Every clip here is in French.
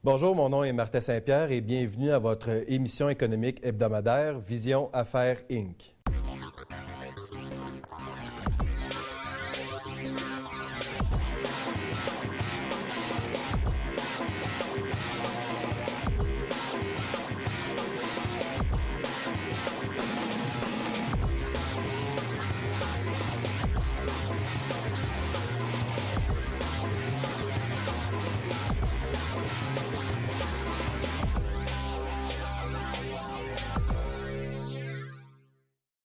Bonjour, mon nom est Martin Saint-Pierre et bienvenue à votre émission économique hebdomadaire Vision Affaires Inc.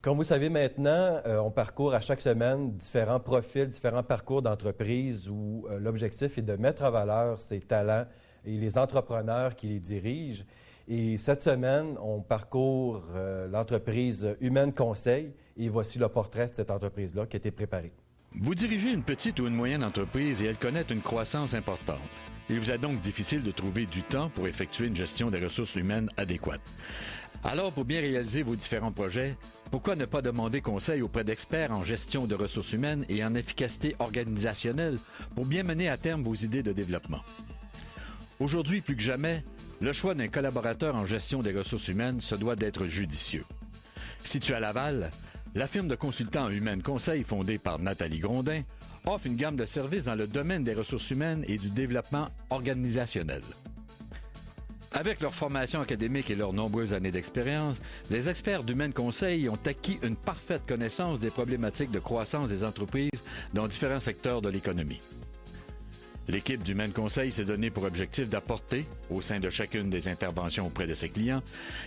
Comme vous savez maintenant, on parcourt à chaque semaine différents profils, différents parcours d'entreprises où l'objectif est de mettre en valeur ces talents et les entrepreneurs qui les dirigent. Et cette semaine, on parcourt l'entreprise Humaine Conseil et voici le portrait de cette entreprise-là qui a été préparé. Vous dirigez une petite ou une moyenne entreprise et elle connaît une croissance importante. Il vous est donc difficile de trouver du temps pour effectuer une gestion des ressources humaines adéquate. Alors, pour bien réaliser vos différents projets, pourquoi ne pas demander conseil auprès d'experts en gestion de ressources humaines et en efficacité organisationnelle pour bien mener à terme vos idées de développement? Aujourd'hui, plus que jamais, le choix d'un collaborateur en gestion des ressources humaines se doit d'être judicieux. Situé à Laval, la firme de consultants Humaine Conseil, fondée par Nathalie Grondin, offre une gamme de services dans le domaine des ressources humaines et du développement organisationnel. Avec leur formation académique et leurs nombreuses années d'expérience, les experts d'Humaine Conseil ont acquis une parfaite connaissance des problématiques de croissance des entreprises dans différents secteurs de l'économie. L'équipe d'Humaine Conseil s'est donnée pour objectif d'apporter, au sein de chacune des interventions auprès de ses clients,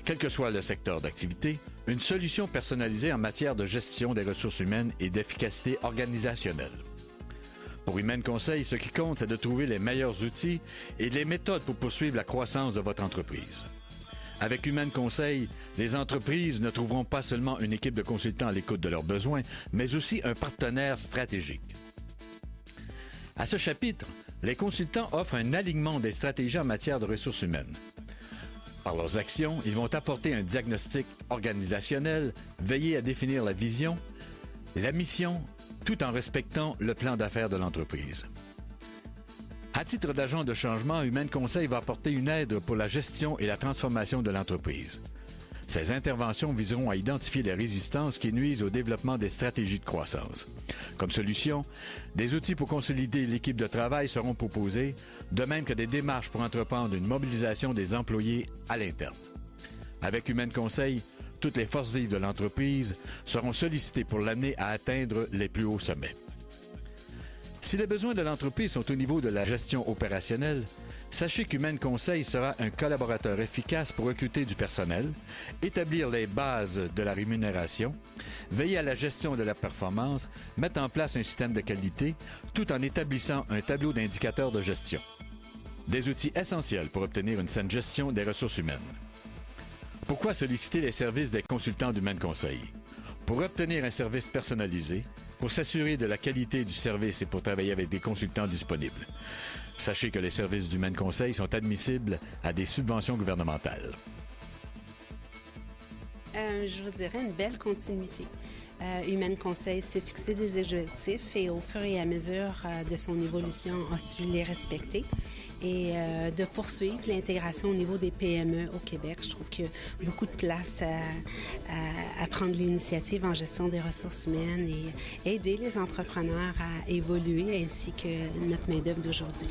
quel que soit le secteur d'activité, une solution personnalisée en matière de gestion des ressources humaines et d'efficacité organisationnelle. Pour Humaine Conseil, ce qui compte, c'est de trouver les meilleurs outils et les méthodes pour poursuivre la croissance de votre entreprise. Avec Humaine Conseil, les entreprises ne trouveront pas seulement une équipe de consultants à l'écoute de leurs besoins, mais aussi un partenaire stratégique. À ce chapitre, les consultants offrent un alignement des stratégies en matière de ressources humaines. Par leurs actions, ils vont apporter un diagnostic organisationnel, veiller à définir la vision, la mission, tout en respectant le plan d'affaires de l'entreprise. À titre d'agent de changement, Humaine Conseil va apporter une aide pour la gestion et la transformation de l'entreprise. Ces interventions viseront à identifier les résistances qui nuisent au développement des stratégies de croissance. Comme solution, des outils pour consolider l'équipe de travail seront proposés, de même que des démarches pour entreprendre une mobilisation des employés à l'interne. Avec Humaine Conseil, toutes les forces vives de l'entreprise seront sollicitées pour l'amener à atteindre les plus hauts sommets. Si les besoins de l'entreprise sont au niveau de la gestion opérationnelle, sachez qu'Humaine Conseil sera un collaborateur efficace pour recruter du personnel, établir les bases de la rémunération, veiller à la gestion de la performance, mettre en place un système de qualité, tout en établissant un tableau d'indicateurs de gestion. Des outils essentiels pour obtenir une saine gestion des ressources humaines. Pourquoi solliciter les services des consultants d'Humaine Conseil? Pour obtenir un service personnalisé, pour s'assurer de la qualité du service et pour travailler avec des consultants disponibles. Sachez que les services d'Humaine Conseil sont admissibles à des subventions gouvernementales. Je vous dirais une belle continuité. Humaine Conseil s'est fixé des objectifs et au fur et à mesure de son évolution a su les respecter. Et de poursuivre l'intégration au niveau des PME au Québec. Je trouve qu'il y a beaucoup de place à prendre l'initiative en gestion des ressources humaines et aider les entrepreneurs à évoluer ainsi que notre main-d'œuvre d'aujourd'hui.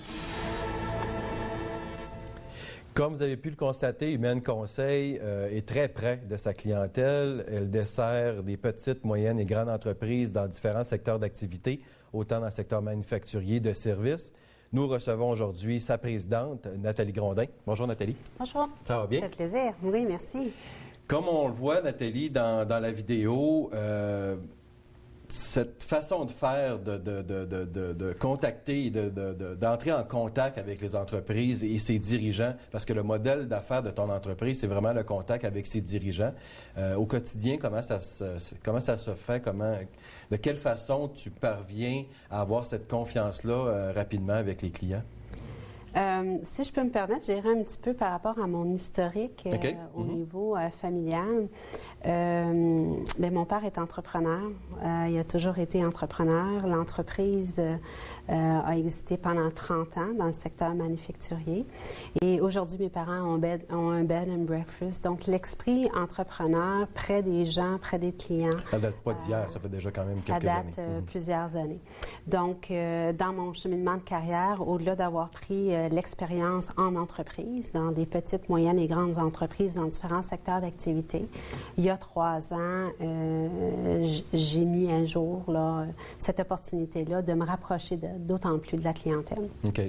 Comme vous avez pu le constater, Humaine Conseil est très près de sa clientèle. Elle dessert des petites, moyennes et grandes entreprises dans différents secteurs d'activité, autant dans le secteur manufacturier de services. Nous recevons aujourd'hui sa présidente, Nathalie Grondin. Bonjour, Nathalie. Bonjour. Ça va bien? Ça fait plaisir. Oui, merci. Comme on le voit, Nathalie, dans la vidéo, cette façon de faire, de contacter, d'entrer en contact avec les entreprises et ses dirigeants, parce que le modèle d'affaires de ton entreprise, c'est vraiment le contact avec ses dirigeants. Au quotidien, comment ça se fait? De quelle façon tu parviens à avoir cette confiance-là rapidement avec les clients? Si je peux me permettre, j'irai un petit peu par rapport à mon historique au niveau familial. Mon père est entrepreneur. Il a toujours été entrepreneur. L'entreprise a existé pendant 30 ans dans le secteur manufacturier. Et aujourd'hui, mes parents ont un bed and breakfast. Donc, l'esprit entrepreneur près des gens, près des clients. Ça date pas d'hier, ça fait déjà quand même quelques années. Ça date plusieurs années. Donc, dans mon cheminement de carrière, au-delà d'avoir pris l'expérience en entreprise, dans des petites, moyennes et grandes entreprises dans différents secteurs d'activité, il y a 3 ans, j'ai mis un jour cette opportunité-là de me rapprocher d'autant plus de la clientèle. OK.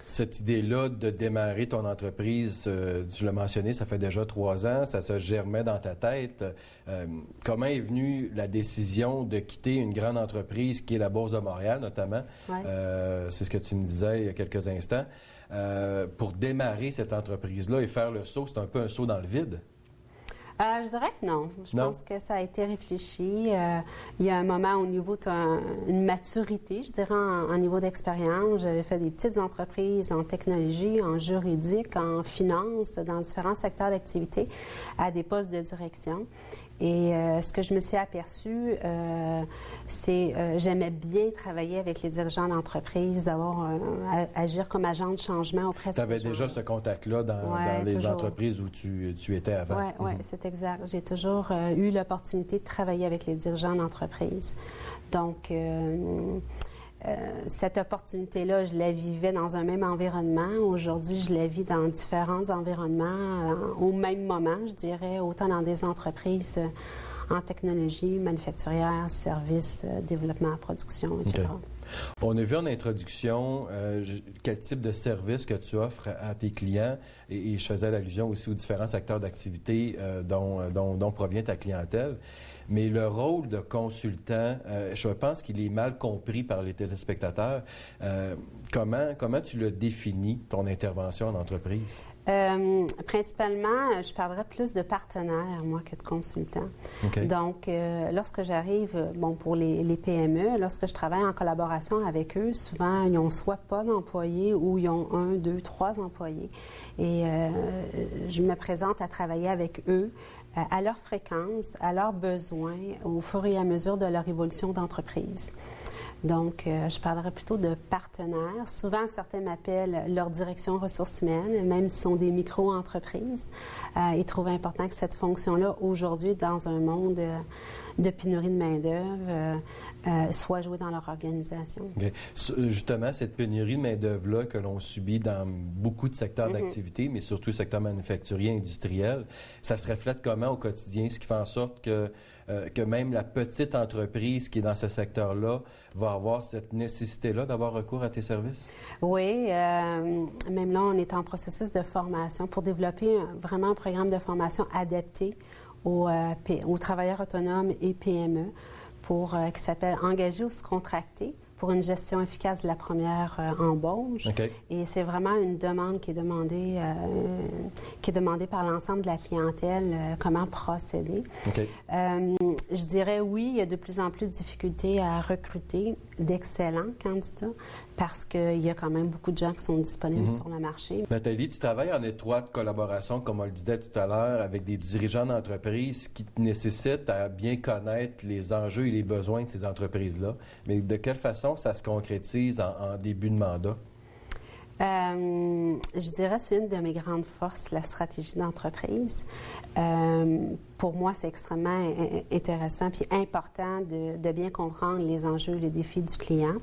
Cette idée-là de démarrer ton entreprise, tu l'as mentionné, ça fait déjà 3 ans, ça se germait dans ta tête. Comment est venue la décision de quitter une grande entreprise qui est la Bourse de Montréal, notamment? Ouais. C'est ce que tu me disais il y a quelques instants. Pour démarrer cette entreprise-là et faire le saut, c'est un peu un saut dans le vide? Je dirais que non. Je pense que ça a été réfléchi. Il y a un moment au niveau d'une maturité, je dirais, en niveau d'expérience. J'avais fait des petites entreprises en technologie, en juridique, en finance, dans différents secteurs d'activité, à des postes de direction. Et ce que je me suis aperçue, c'est j'aimais bien travailler avec les dirigeants d'entreprise, agir comme agent de changement auprès de ces gens. Tu avais déjà ce contact-là dans les entreprises où tu étais avant. Oui, c'est exact. J'ai toujours eu l'opportunité de travailler avec les dirigeants d'entreprise. Donc, cette opportunité-là, je la vivais dans un même environnement. Aujourd'hui, je la vis dans différents environnements au même moment, je dirais, autant dans des entreprises en technologie, manufacturière, services, développement, production, etc. Okay. On a vu en introduction quel type de service que tu offres à tes clients et je faisais allusion aussi aux différents secteurs d'activité dont provient ta clientèle. Mais le rôle de consultant, je pense qu'il est mal compris par les téléspectateurs. Comment tu le définis, ton intervention en entreprise? Principalement, je parlerais plus de partenaire, moi, que de consultant. Okay. Donc, lorsque j'arrive, pour les PME, lorsque je travaille en collaboration avec eux, souvent, ils n'ont soit pas d'employés ou ils ont 1, 2, 3 employés. Et je me présente à travailler avec eux à leur fréquence, à leurs besoins, au fur et à mesure de leur évolution d'entreprise. Donc, je parlerai plutôt de partenaires. Souvent, certains m'appellent leur direction ressources humaines, même s'ils sont des micro-entreprises. Ils trouvent important que cette fonction-là, aujourd'hui, dans un monde de pénurie de main-d'œuvre, soit jouée dans leur organisation. Okay. Justement, cette pénurie de main-d'œuvre-là que l'on subit dans beaucoup de secteurs d'activité, mais surtout le secteur manufacturier, industriel, ça se reflète comment au quotidien? Ce qui fait en sorte que même la petite entreprise qui est dans ce secteur-là va avoir cette nécessité-là d'avoir recours à tes services? Oui, même là, on est en processus de formation pour développer vraiment un programme de formation adapté aux travailleurs autonomes et PME qui s'appelle « Engager ou se contracter » pour une gestion efficace de la première embauche. Okay. Et c'est vraiment une demande qui est demandée par l'ensemble de la clientèle, comment procéder. Okay. Je dirais oui, il y a de plus en plus de difficultés à recruter d'excellents candidats parce qu'il y a quand même beaucoup de gens qui sont disponibles sur le marché. Nathalie, tu travailles en étroite collaboration, comme on le disait tout à l'heure, avec des dirigeants d'entreprises qui te nécessitent à bien connaître les enjeux et les besoins de ces entreprises-là. Mais de quelle façon ça se concrétise en début de mandat? Je dirais que c'est une de mes grandes forces, la stratégie d'entreprise. Pour moi, c'est extrêmement intéressant puis important de bien comprendre les enjeux, les défis du client.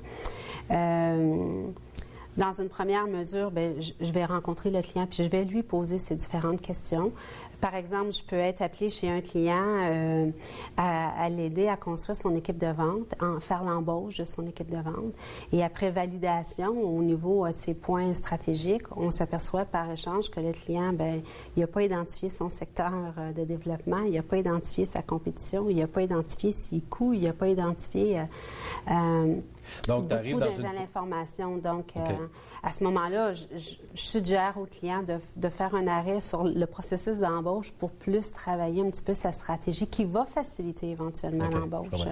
Dans une première mesure, je vais rencontrer le client puis je vais lui poser ces différentes questions. Par exemple, je peux être appelée chez un client à l'aider à construire son équipe de vente, faire l'embauche de son équipe de vente. Et après validation, au niveau de ses points stratégiques, on s'aperçoit par échange que le client, il n'a pas identifié son secteur de développement, il n'a pas identifié sa compétition, il n'a pas identifié ses coûts, il n'a pas identifié Donc, beaucoup d'informations. Donc, okay. À ce moment-là, je suggère au client de faire un arrêt sur le processus d'embauche pour plus travailler un petit peu sa stratégie qui va faciliter éventuellement l'embauche.